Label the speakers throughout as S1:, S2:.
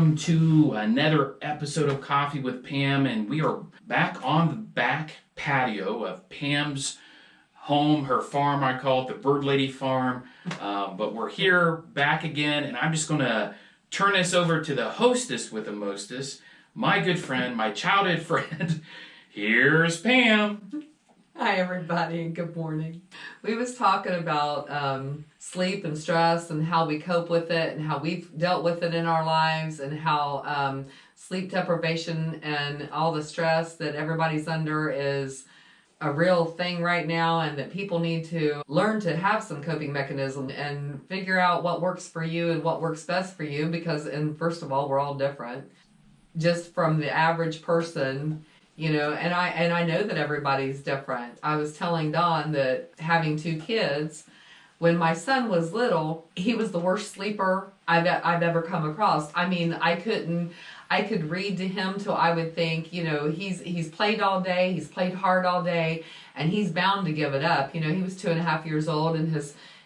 S1: welcome to another episode of Coffee with Pam, and we are back on the back patio of Pam's home, her farm. I call it the Bird Lady Farm, but we're here back again, and I'm just going to turn this over to the hostess with the mostest, my good friend, my childhood friend. Here's Pam.
S2: Hi everybody and good morning. We was talking about sleep and stress and how we cope with it and how we've dealt with it in our lives and how sleep deprivation and all the stress that everybody's under is a real thing right now, and that people need to learn to have some coping mechanism and figure out what works for you and what works best for you, because, and first of all, we're all different. Just from the average person, you know, and I know that everybody's different. I was telling Dawn that having two kids, when my son was little, he was the worst sleeper I've ever come across. I mean, I could read to him till I would think, you know, he's played all day, he's played hard all day, and he's bound to give it up. You know, he was 2.5 years old, and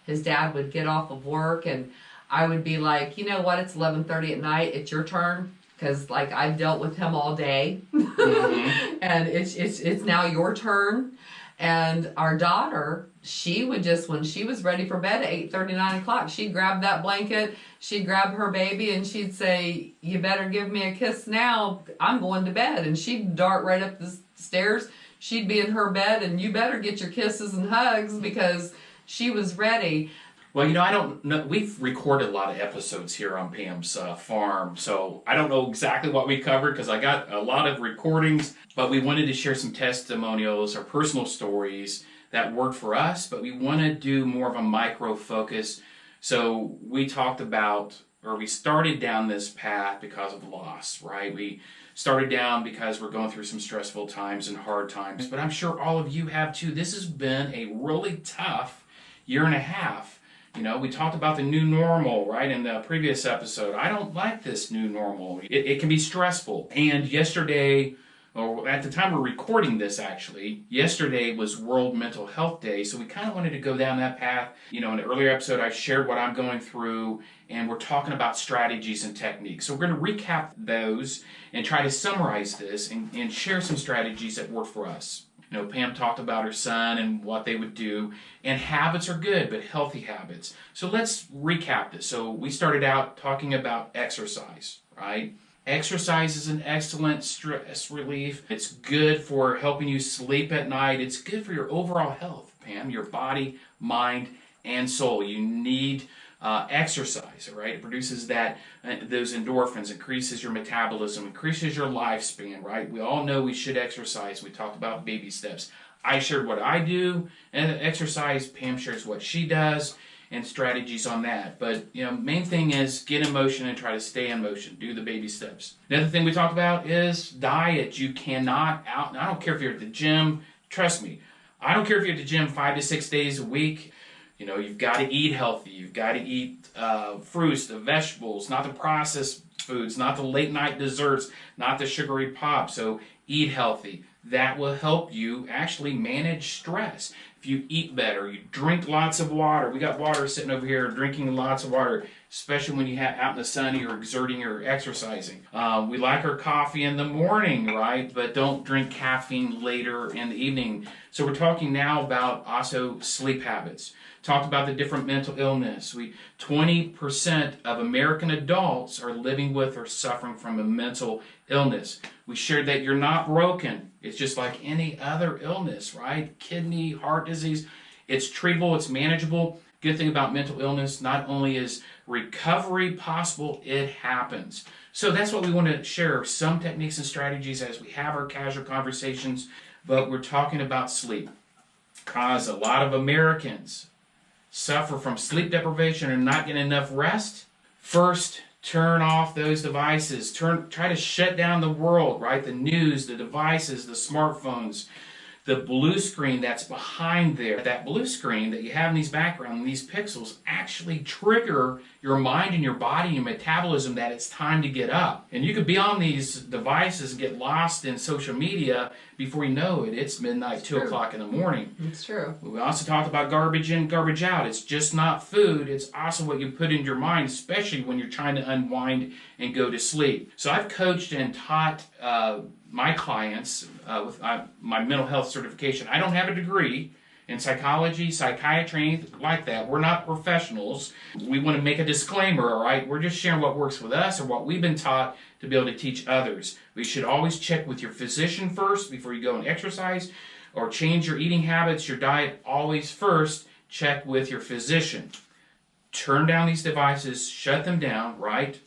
S2: his dad would get off of work, and I would be like, you know what, it's 11:30 at night, it's your turn. Because, like, I've dealt with him all day, and it's now your turn. And our daughter, she would just, when she was ready for bed at 8:30, 9 o'clock, she'd grab that blanket, she'd grab her baby, and she'd say, "You better give me a kiss now, I'm going to bed." And she'd dart right up the stairs, she'd be in her bed, and you better get your kisses and hugs, because she was ready.
S1: Well, you know, I don't know. We've recorded a lot of episodes here on Pam's farm, so I don't know exactly what we covered because I got a lot of recordings, but we wanted to share some testimonials or personal stories that worked for us, but we want to do more of a micro focus. So we talked about, or we started down this path because of loss, right? We started down because we're going through some stressful times and hard times, but I'm sure all of you have too. This has been a really tough year and a half. You know, we talked about the new normal, right, in the previous episode. I don't like this new normal. It can be stressful. And yesterday, or at the time we're recording this actually, yesterday was World Mental Health Day, so we kind of wanted to go down that path. You know, in an earlier episode I shared what I'm going through, and we're talking about strategies and techniques. So we're going to recap those and try to summarize this and share some strategies that work for us. You know, Pam talked about her son and what they would do, and habits are good, but healthy habits. So let's recap this. So we started out talking about exercise, right? Exercise is an excellent stress relief. It's good for helping you sleep at night. It's good for your overall health, Pam, your body, mind, and soul. You need exercise, right? It produces those endorphins, increases your metabolism, increases your lifespan, right? We all know we should exercise. We talked about baby steps. I shared what I do and exercise. Pam shares what she does and strategies on that. But, you know, main thing is get in motion and try to stay in motion. Do the baby steps. Another thing we talked about is diet. You cannot I don't care if you're at the gym. Trust me. I don't care if you're at the gym 5 to 6 days a week. You know, you've got to eat healthy. You've got to eat fruits, the vegetables, not the processed foods, not the late night desserts, not the sugary pop. So eat healthy. That will help you actually manage stress. If you eat better, you drink lots of water. We got water sitting over here, drinking lots of water, especially when you're out in the sun, you're exerting or exercising. We like our coffee in the morning, right? But don't drink caffeine later in the evening. So we're talking now about also sleep habits. Talked about the different mental illness. 20% of American adults are living with or suffering from a mental illness. We shared that you're not broken. It's just like any other illness, right? Kidney, heart disease. It's treatable, it's manageable. Good thing about mental illness, not only is recovery possible, it happens. So that's what we want to share, some techniques and strategies as we have our casual conversations, but we're talking about sleep. Because a lot of Americans suffer from sleep deprivation and not getting enough rest. First, turn off those devices. Try to shut down the world, right? The news, the devices, the smartphones. the blue screen that's behind there, that blue screen that you have in these background, these pixels actually trigger your mind and your body and your metabolism that it's time to get up. And you could be on these devices and get lost in social media before you know it. It's midnight, 2 o'clock in the morning.
S2: It's true.
S1: We also talked about garbage in, garbage out. It's just not food. It's also what you put in your mind, especially when you're trying to unwind and go to sleep. So I've coached and taught my clients with my mental health certification. I don't have a degree in psychology, psychiatry, anything like that. We're not professionals. We want to make a disclaimer, all right? We're just sharing what works with us or what we've been taught to be able to teach others. We should always check with your physician first before you go and exercise or change your eating habits, your diet. Always first check with your physician. Turn down these devices, shut them down, right?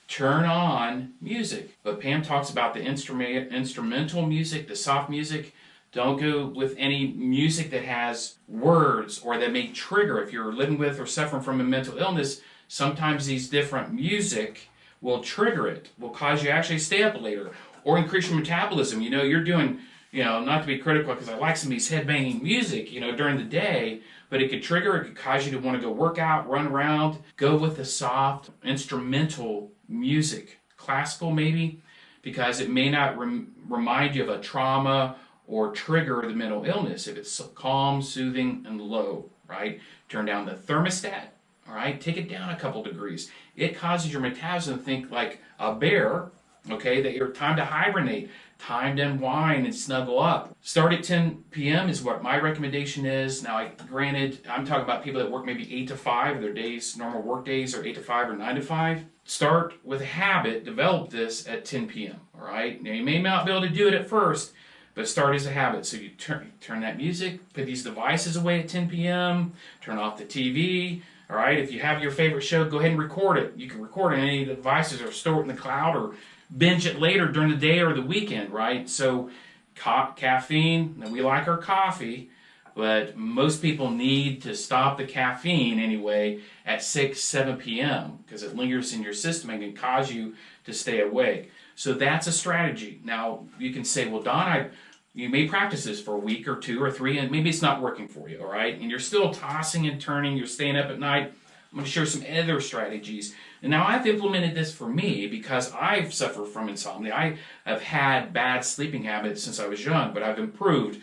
S1: Turn on music. But Pam talks about the instrumental music, the soft music. Don't go with any music that has words or that may trigger. If you're living with or suffering from a mental illness, sometimes these different music will trigger it, will cause you to actually stay up later or increase your metabolism. You know, you're doing, not to be critical because I like some of these headbanging music, during the day, but it could trigger, it could cause you to want to go work out, run around. Go with the soft instrumental music, classical maybe, because it may not remind you of a trauma or trigger the mental illness. If it's calm, soothing, and low, right? Turn down the thermostat, all right? Take it down a couple degrees. It causes your metabolism to think like a bear, okay, that you're time to hibernate, time to unwind and snuggle up. Start at 10 p.m. is what my recommendation is. Now, granted, I'm talking about people that work maybe 8 to 5, their days, normal work days are 8 to 5 or 9 to 5. Start with a habit, develop this at 10 p.m., all right? Now, you may not be able to do it at first, but start as a habit. So you turn that music, put these devices away at 10 p.m., turn off the TV, all right? If you have your favorite show, go ahead and record it. You can record it on any of the devices or store it in the cloud or binge it later during the day or the weekend, right? So caffeine, and we like our coffee, but most people need to stop the caffeine anyway at 6, 7 p.m. because it lingers in your system and can cause you to stay awake. So that's a strategy. Now, you can say, well, Don, you may practice this for a week or 2 or 3, and maybe it's not working for you, all right? And you're still tossing and turning, you're staying up at night. I'm going to share some other strategies. And now I've implemented this for me because I've suffered from insomnia. I have had bad sleeping habits since I was young, but I've improved.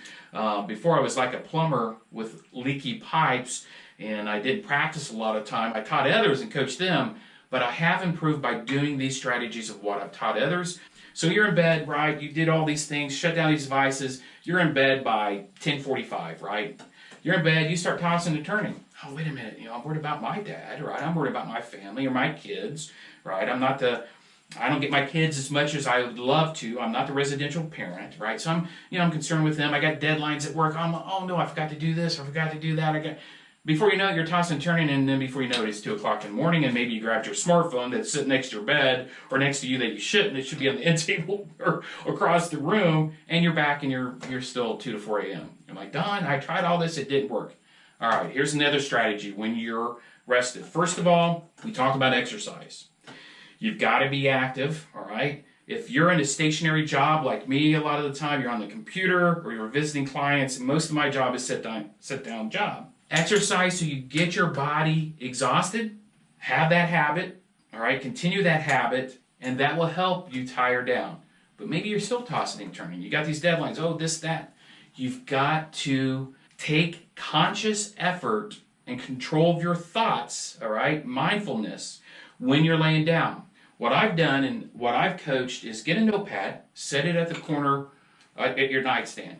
S1: Before I was like a plumber with leaky pipes, and I didn't practice a lot of time. I taught others and coached them, but I have improved by doing these strategies of what I've taught others. So you're in bed, right? You did all these things, shut down these devices. You're in bed by 10:45, right? You're in bed, you start tossing and turning. Oh, wait a minute, I'm worried about my dad, right? I'm worried about my family or my kids, right? I don't get my kids as much as I would love to. I'm not the residential parent, right? So I'm concerned with them. I got deadlines at work. Oh no, I forgot to do this. I forgot to do that. Before you know it, you're tossing and turning, and then before you know it, it's 2 o'clock in the morning, and maybe you grabbed your smartphone that's sitting next to your bed or next to you that you shouldn't. It should be on the end table or across the room, and you're back and you're still 2 to 4 a.m. I'm like, Don, I tried all this. It didn't work. All right, here's another strategy when you're rested. First of all, we talk about exercise. You've got to be active, all right? If you're in a stationary job like me, a lot of the time you're on the computer or you're visiting clients, and most of my job is sit down job. Exercise so you get your body exhausted, have that habit, all right? Continue that habit, and that will help you tire down. But maybe you're still tossing and turning. You got these deadlines, this, that. You've got to take conscious effort and control of your thoughts, all right? Mindfulness when you're laying down. What I've done and what I've coached is get a notepad, set it at the corner at your nightstand.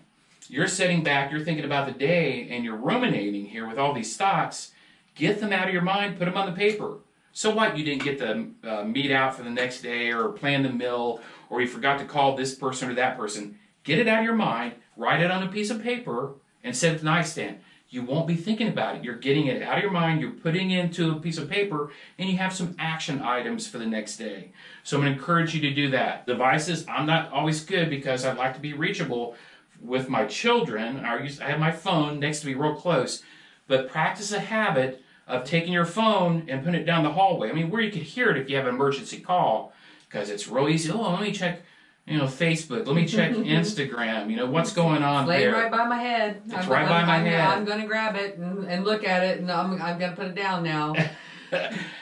S1: You're sitting back, you're thinking about the day, and you're ruminating here with all these thoughts. Get them out of your mind, put them on the paper. So what? You didn't get the meat out for the next day or plan the meal, or you forgot to call this person or that person. Get it out of your mind, write it on a piece of paper, and set it at the nightstand. You won't be thinking about it. You're getting it out of your mind, you're putting it into a piece of paper, and you have some action items for the next day. So I'm going to encourage you to do that. Devices, I'm not always good because I'd like to be reachable with my children. I have my phone next to me real close, but practice a habit of taking your phone and putting it down the hallway. I mean, where you could hear it if you have an emergency call, because it's real easy. Let me check Facebook. Let me check Instagram. What's going on
S2: Laying
S1: there?
S2: right by my head.
S1: It's right by my head.
S2: I'm going to grab it and look at it, and I'm going to put it down now.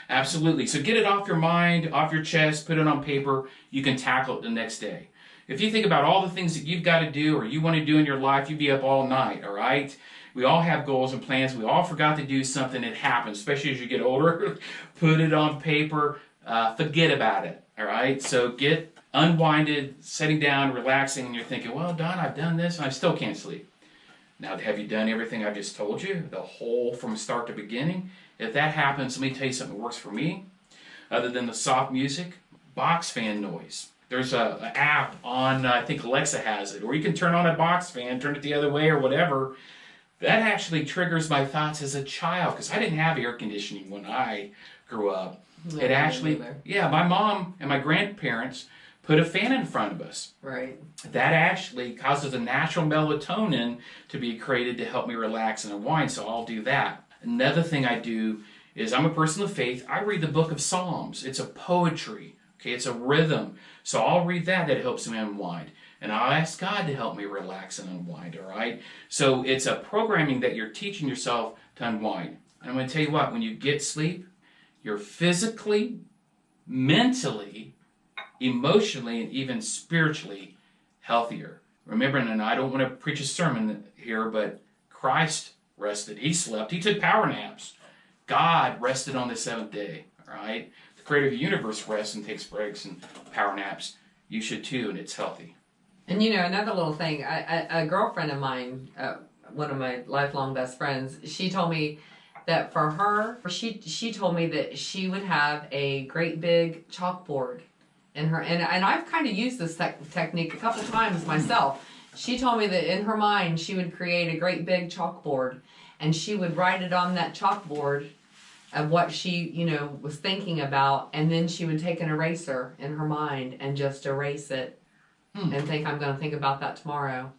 S1: Absolutely. So get it off your mind, off your chest, put it on paper. You can tackle it the next day. If you think about all the things that you've got to do or you want to do in your life, you'd be up all night, all right? We all have goals and plans. We all forgot to do something. It happens, especially as you get older. Put it on paper. Forget about it, all right? So get unwinded, sitting down, relaxing, and you're thinking, well, Don, I've done this, and I still can't sleep. Now, have you done everything I just told you, the whole from start to beginning? If that happens, let me tell you something that works for me. Other than the soft music, box fan noise. There's an app on, I think Alexa has it, or you can turn on a box fan, turn it the other way or whatever. That actually triggers my thoughts as a child, because I didn't have air conditioning when I grew up.
S2: No,
S1: It actually, my mom and my grandparents put a fan in front of us.
S2: Right.
S1: That actually causes a natural melatonin to be created to help me relax and unwind, so I'll do that. Another thing I do is I'm a person of faith. I read the book of Psalms. It's a poetry, okay? It's a rhythm. So I'll read that helps me unwind. And I'll ask God to help me relax and unwind, all right? So it's a programming that you're teaching yourself to unwind. And I'm going to tell you what, when you get sleep, you're physically, mentally, emotionally, and even spiritually healthier. Remember, and I don't want to preach a sermon here, but Christ rested. He slept. He took power naps. God rested on the seventh day, all right? The creator of the universe rests and takes breaks and power naps. You should too, and it's healthy.
S2: And another little thing, a girlfriend of mine, one of my lifelong best friends, she told me that for her, she told me that she would have a great big chalkboard in her, and I've kind of used this technique a couple times myself. She told me that in her mind she would create a great big chalkboard, and she would write it on that chalkboard of what she, was thinking about, and then she would take an eraser in her mind and just erase it and think, I'm going to think about that tomorrow.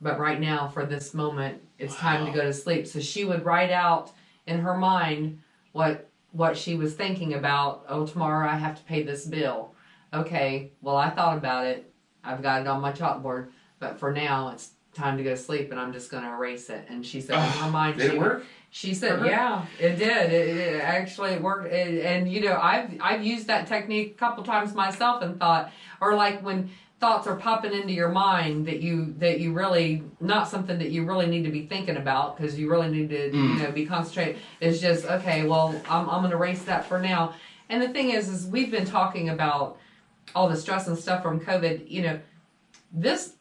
S2: But right now, for this moment, it's time to go to sleep. So she would write out in her mind what she was thinking about. Oh, tomorrow I have to pay this bill. Okay, well, I thought about it. I've got it on my chalkboard. But for now, it's time to go to sleep, and I'm just going to erase it. And she said in her mind...
S1: Did it work?
S2: She said, yeah, it did. It actually worked. And I've used that technique a couple times myself and thought, or like when thoughts are popping into your mind that you really, not something that you really need to be thinking about because you really need to, be concentrated. It's just, okay, well, I'm going to erase that for now. And the thing is we've been talking about all the stress and stuff from COVID. This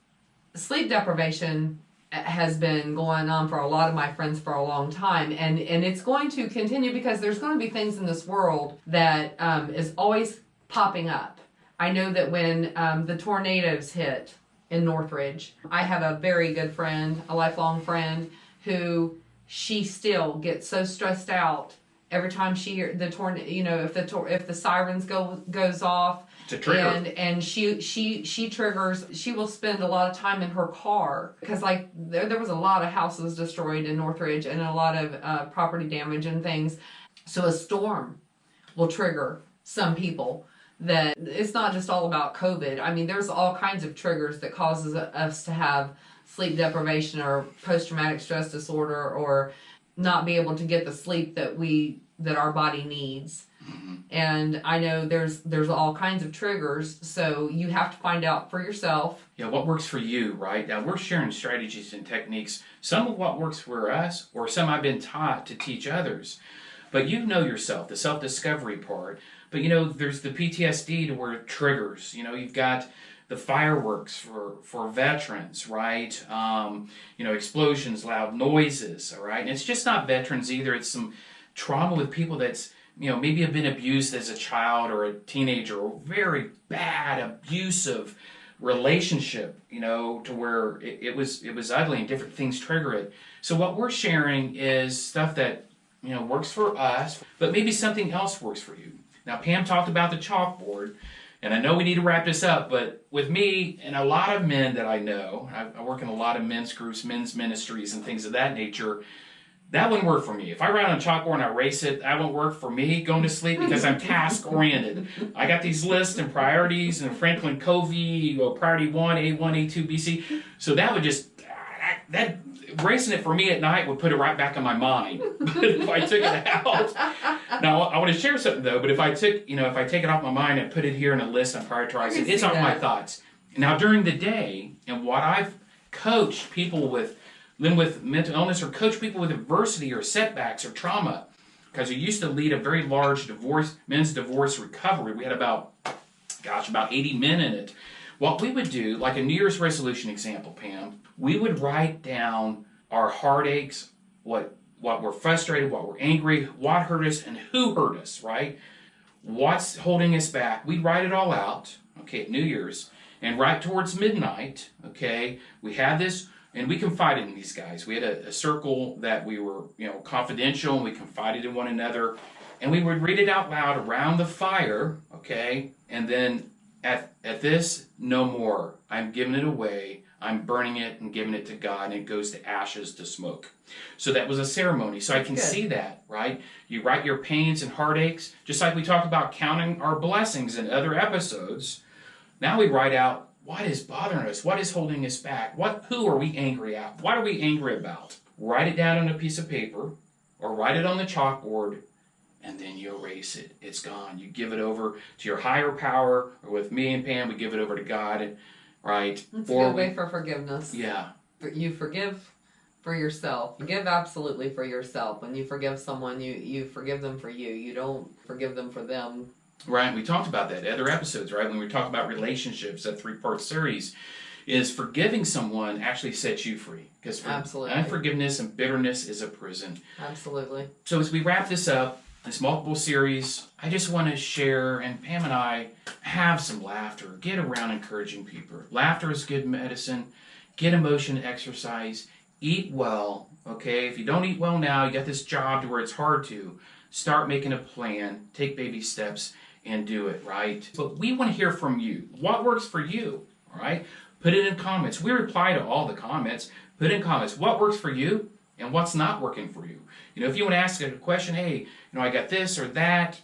S2: sleep deprivation has been going on for a lot of my friends for a long time, and it's going to continue because there's going to be things in this world that is always popping up. I know that when the tornadoes hit in Northridge, I have a very good friend, a lifelong friend, who she still gets so stressed out every time she hears the tornado. If the sirens goes off.
S1: It's a trigger.
S2: And she triggers. She will spend a lot of time in her car because there was a lot of houses destroyed in Northridge and a lot of property damage and things. So a storm will trigger some people. That it's not just all about COVID. I mean, there's all kinds of triggers that causes us to have sleep deprivation or post-traumatic stress disorder or not be able to get the sleep that our body needs. Mm-hmm. And I know there's all kinds of triggers, so you have to find out for yourself.
S1: Yeah, what works for you, right? Now, we're sharing strategies and techniques, some of what works for us, or some I've been taught to teach others. But you know yourself, the self-discovery part. But, there's the PTSD to where it triggers. You've got the fireworks for veterans, right? Explosions, loud noises, all right? And it's just not veterans either. It's some trauma with people that's, maybe have been abused as a child or a teenager, or very bad, abusive relationship, to where it was ugly and different things trigger it. So what we're sharing is stuff that, works for us, but maybe something else works for you. Now, Pam talked about the chalkboard, and I know we need to wrap this up, but with me and a lot of men that I know, I work in a lot of men's groups, men's ministries, and things of that nature, That wouldn't work for me. If I write on a chalkboard and I erase it, that won't work for me going to sleep because I'm task-oriented. I got these lists and priorities and Franklin Covey, priority 1, A1, A2, BC. So that would just, that erasing it for me at night would put it right back in my mind. But if I took it out, now I want to share something though, but if I took, if I take it off my mind and put it here in a list and prioritize it, it's on my thoughts. Now during the day, and what I've coached people with mental illness, or coach people with adversity or setbacks or trauma, because I used to lead a very large men's divorce recovery. We had about 80 men in it. What we would do, like a New Year's resolution example, Pam, we would write down our heartaches, what we're frustrated, what we're angry, what hurt us, and who hurt us, right? What's holding us back? We'd write it all out, okay, at New Year's. And right towards midnight, okay, we had this. And we confided in these guys. We had a circle that we were, confidential, and we confided in one another. And we would read it out loud around the fire, okay? And then at this, no more. I'm giving it away. I'm burning it and giving it to God, and it goes to ashes, to smoke. So that was a ceremony. So I can see that, right? You write your pains and heartaches, just like we talked about counting our blessings in other episodes. Now we write out, what is bothering us? What is holding us back? Who are we angry at? What are we angry about? Write it down on a piece of paper or write it on the chalkboard, and then you erase it. It's gone. You give it over to your higher power, or with me and Pam, we give it over to God, right?
S2: That's a good way for forgiveness.
S1: Yeah.
S2: You forgive for yourself. Forgive absolutely for yourself. When you forgive someone, you forgive them for you. You don't forgive them for them.
S1: Right, we talked about that in other episodes, right? When we talk about relationships, that 3-part series, is forgiving someone actually sets you free. Because unforgiveness and bitterness is a prison.
S2: Absolutely.
S1: So as we wrap this up, this multiple series, I just want to share, and Pam and I have some laughter. Get around encouraging people. Laughter is good medicine. Get emotion exercise. Eat well, okay? If you don't eat well now, you got this job to where it's hard to. Start making a plan. Take baby steps. And do it, right? But we want to hear from you. What works for you, all right? Put it in comments. We reply to all the comments. Put in comments what works for you and what's not working for you. If you want to ask a question, hey, I got this or that.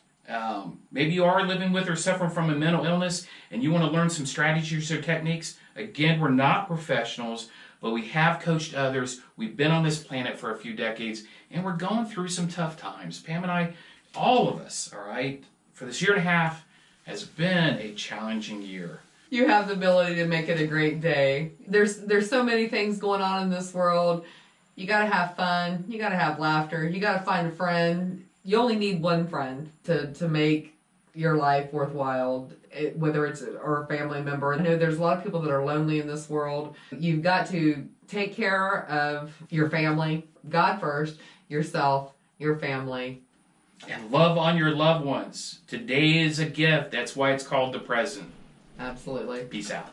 S1: Maybe you are living with or suffering from a mental illness and you want to learn some strategies or techniques. Again, we're not professionals, but we have coached others. We've been on this planet for a few decades, and we're going through some tough times. Pam and I, all of us, all right? For this year and a half has been a challenging year.
S2: You have the ability to make it a great day. There's so many things going on in this world. You gotta have fun. You gotta have laughter. You gotta find a friend. You only need one friend to make your life worthwhile, whether it's or a family member. I know there's a lot of people that are lonely in this world. You've got to take care of your family, God first, yourself, your family.
S1: And love on your loved ones. Today is a gift. That's why it's called the present.
S2: Absolutely.
S1: Peace out.